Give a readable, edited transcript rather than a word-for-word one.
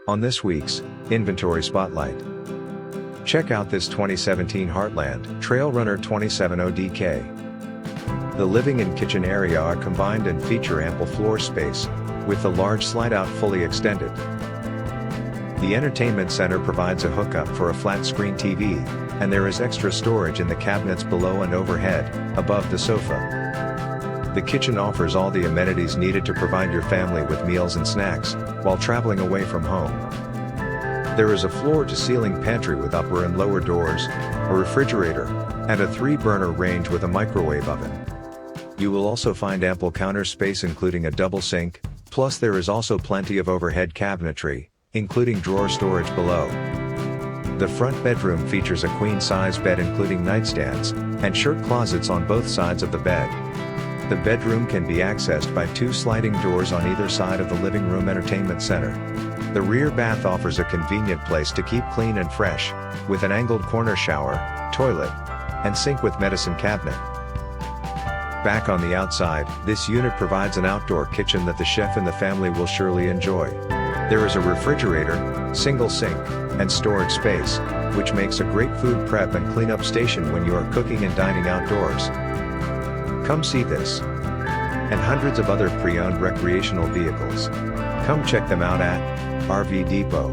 On this week's Inventory Spotlight, check out this 2017 Heartland Trail Runner 270DK. The living and kitchen area are combined and feature ample floor space, with the large slide-out fully extended. The entertainment center provides a hookup for a flat-screen TV, and there is extra storage in the cabinets below and overhead, above the sofa. The kitchen offers all the amenities needed to provide your family with meals and snacks, while traveling away from home. There is a floor-to-ceiling pantry with upper and lower doors, a refrigerator, and a 3-burner range with a microwave oven. You will also find ample counter space including a double sink, plus there is also plenty of overhead cabinetry, including drawer storage below. The front bedroom features a queen-size bed including nightstands, and shirt closets on both sides of the bed. The bedroom can be accessed by 2 sliding doors on either side of the living room entertainment center. The rear bath offers a convenient place to keep clean and fresh, with an angled corner shower, toilet, and sink with medicine cabinet. Back on the outside, this unit provides an outdoor kitchen that the chef and the family will surely enjoy. There is a refrigerator, single sink, and storage space, which makes a great food prep and cleanup station when you are cooking and dining outdoors. Come see this and hundreds of other pre-owned recreational vehicles. Come check them out at RV Depot.